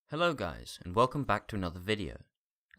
Hello guys, and welcome back to another video.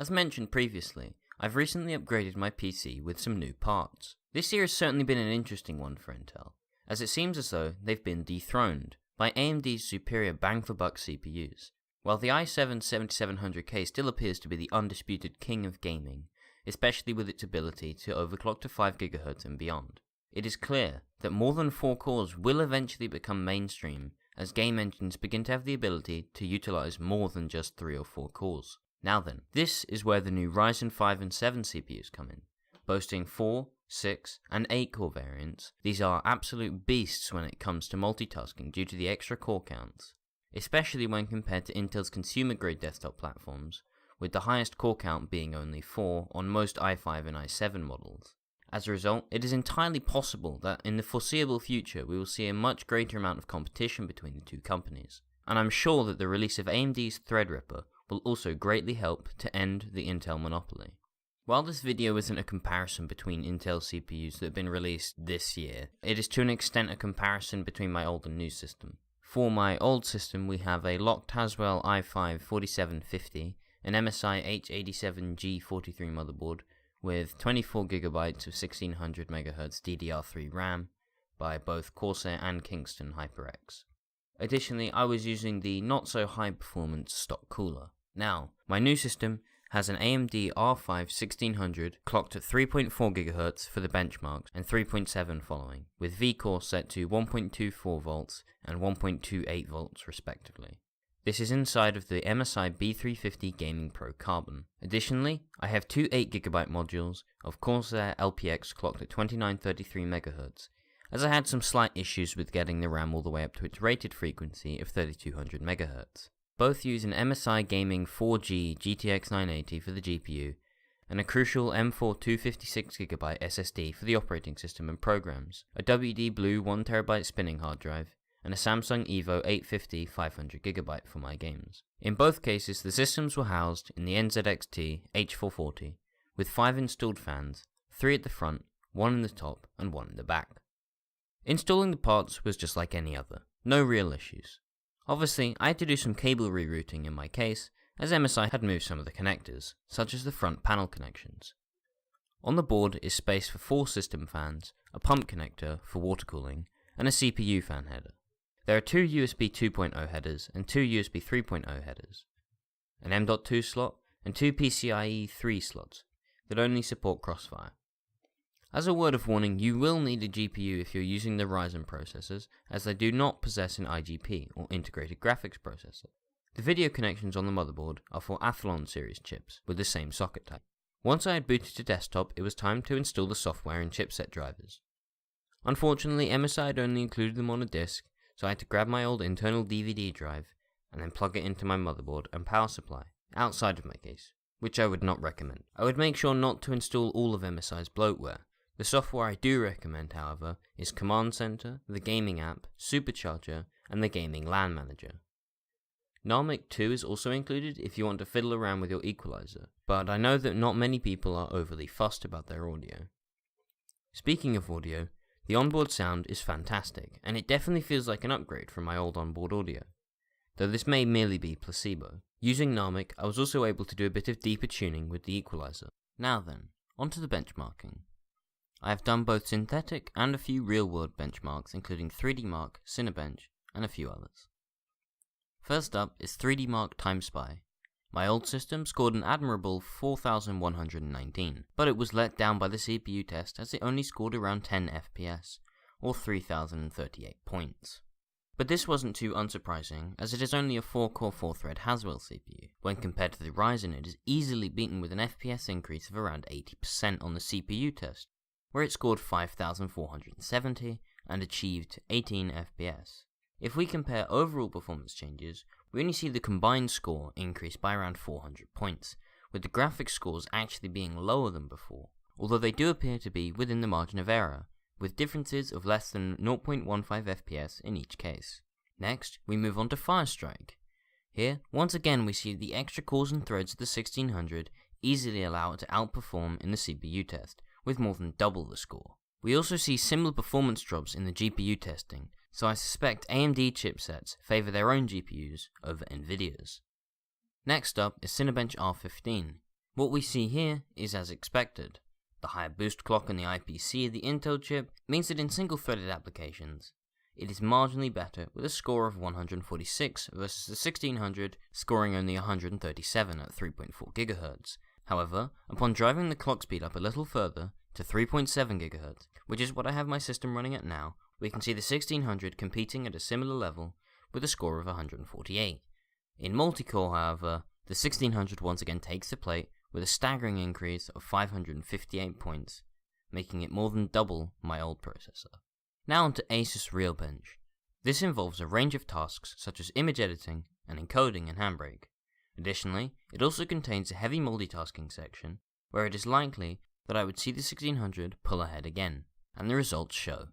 As mentioned previously, I've recently upgraded my PC with some new parts. This year has certainly been an interesting one for Intel, as it seems as though they've been dethroned by AMD's superior bang-for-buck CPUs. While the i7-7700K still appears to be the undisputed king of gaming, especially with its ability to overclock to 5GHz and beyond, it is clear that more than 4 cores will eventually become mainstream as game engines begin to have the ability to utilize more than just 3 or 4 cores. Now then, this is where the new Ryzen 5 and 7 CPUs come in. Boasting 4, 6, and 8 core variants, these are absolute beasts when it comes to multitasking due to the extra core counts, especially when compared to Intel's consumer-grade desktop platforms, with the highest core count being only 4 on most i5 and i7 models. As a result, it is entirely possible that in the foreseeable future we will see a much greater amount of competition between the two companies, and I'm sure that the release of AMD's Threadripper will also greatly help to end the Intel monopoly. While this video isn't a comparison between Intel CPUs that have been released this year, it is to an extent a comparison between my old and new system. For my old system we have a locked Haswell i5-4750, an MSI H87G43 motherboard, with 24GB of 1600MHz DDR3 RAM by both Corsair and Kingston HyperX. Additionally, I was using the not so high performance stock cooler. Now, my new system has an AMD R5-1600 clocked at 3.4GHz for the benchmarks and 3.7 following, with V-core set to 1.24V and 1.28V respectively. This is inside of the MSI B350 Gaming Pro Carbon. Additionally, I have two 8GB modules of Corsair LPX clocked at 2933MHz, as I had some slight issues with getting the RAM all the way up to its rated frequency of 3200MHz. Both use an MSI Gaming 4G GTX 980 for the GPU, and a crucial M4 256GB SSD for the operating system and programs, a WD Blue 1TB spinning hard drive, and a Samsung Evo 850 500GB for my games. In both cases, the systems were housed in the NZXT H440, with 5 installed fans, 3 at the front, 1 in the top, and 1 in the back. Installing the parts was just like any other, no real issues. Obviously, I had to do some cable rerouting in my case, as MSI had moved some of the connectors, such as the front panel connections. On the board is space for 4 system fans, a pump connector for water cooling, and a CPU fan header. There are 2 USB 2.0 headers and 2 USB 3.0 headers, an M.2 slot, and 2 PCIe 3 slots that only support Crossfire. As a word of warning, you will need a GPU if you're using the Ryzen processors, as they do not possess an IGP or integrated graphics processor. The video connections on the motherboard are for Athlon series chips with the same socket type. Once I had booted to desktop, it was time to install the software and chipset drivers. Unfortunately, MSI had only included them on a disk, so I had to grab my old internal DVD drive and then plug it into my motherboard and power supply, outside of my case, which I would not recommend. I would make sure not to install all of MSI's bloatware. The software I do recommend, however, is Command Center, the Gaming app, Supercharger, and the Gaming LAN Manager. Narmic 2 is also included if you want to fiddle around with your equalizer, but I know that not many people are overly fussed about their audio. Speaking of audio, the onboard sound is fantastic, and it definitely feels like an upgrade from my old onboard audio, though this may merely be placebo. Using Narmic, I was also able to do a bit of deeper tuning with the equalizer. Now then, onto the benchmarking. I have done both synthetic and a few real-world benchmarks, including 3D Mark, Cinebench, and a few others. First up is 3D Mark TimeSpy. My old system scored an admirable 4119, but it was let down by the CPU test as it only scored around 10 FPS, or 3038 points. But this wasn't too unsurprising, as it is only a 4-core 4-thread Haswell CPU. When compared to the Ryzen, it is easily beaten with an FPS increase of around 80% on the CPU test, where it scored 5470 and achieved 18 FPS. If we compare overall performance changes, we only see the combined score increase by around 400 points, with the graphics scores actually being lower than before, although they do appear to be within the margin of error, with differences of less than 0.15 FPS in each case. Next, we move on to Firestrike. Here, once again we see the extra cores and threads of the 1600 easily allow it to outperform in the CPU test, with more than double the score. We also see similar performance drops in the GPU testing, so I suspect AMD chipsets favour their own GPUs over Nvidia's. Next up is Cinebench R15. What we see here is as expected. The higher boost clock on the IPC of the Intel chip means that in single-threaded applications, it is marginally better with a score of 146 versus the 1600 scoring only 137 at 3.4 GHz. However, upon driving the clock speed up a little further to 3.7 GHz, which is what I have my system running at now, we can see the 1600 competing at a similar level with a score of 148. In multi-core, however, the 1600 once again takes the plate with a staggering increase of 558 points, making it more than double my old processor. Now onto Asus RealBench. This involves a range of tasks such as image editing and encoding in Handbrake. Additionally, it also contains a heavy multitasking section where it is likely that I would see the 1600 pull ahead again, and the results show.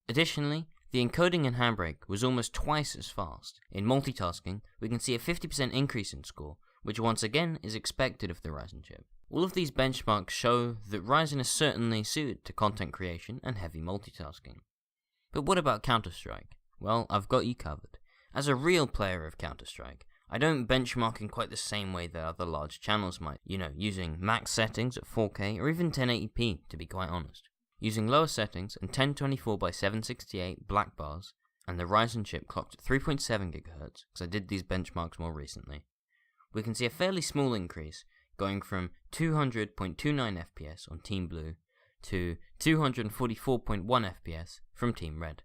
Additionally, the encoding in Handbrake was almost twice as fast. In multitasking, we can see a 50% increase in score, which once again is expected of the Ryzen chip. All of these benchmarks show that Ryzen is certainly suited to content creation and heavy multitasking. But what about Counter-Strike? Well, I've got you covered. As a real player of Counter-Strike, I don't benchmark in quite the same way that other large channels might, using max settings at 4K or even 1080p to be quite honest. Using lower settings and 1024x768 black bars and the Ryzen chip clocked at 3.7 GHz, because I did these benchmarks more recently, we can see a fairly small increase going from 200.29 FPS on Team Blue to 244.1 FPS from Team Red.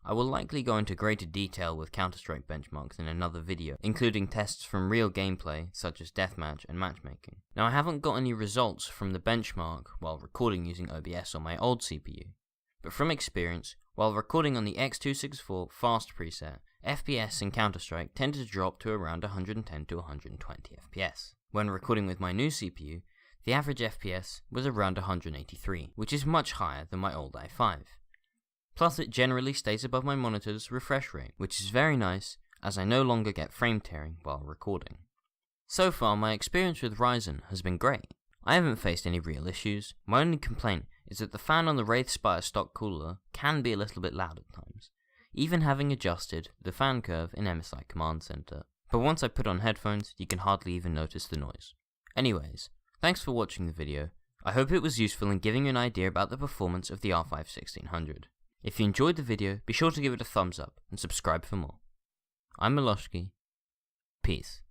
I will likely go into greater detail with Counter-Strike benchmarks in another video, including tests from real gameplay such as deathmatch and matchmaking. Now I haven't got any results from the benchmark while recording using OBS on my old CPU, but from experience, while recording on the X264 fast preset, FPS in Counter-Strike tended to drop to around 110 to 120 FPS. When recording with my new CPU, the average FPS was around 183, which is much higher than my old i5. Plus it generally stays above my monitor's refresh rate, which is very nice as I no longer get frame tearing while recording. So far my experience with Ryzen has been great. I haven't faced any real issues. My only complaint is that the fan on the Wraith Spire stock cooler can be a little bit loud at times, even having adjusted the fan curve in MSI Command Center. But once I put on headphones, you can hardly even notice the noise. Anyways, thanks for watching the video. I hope it was useful in giving you an idea about the performance of the R5 1600. If you enjoyed the video, be sure to give it a thumbs up and subscribe for more. I'm Miloshki. Peace.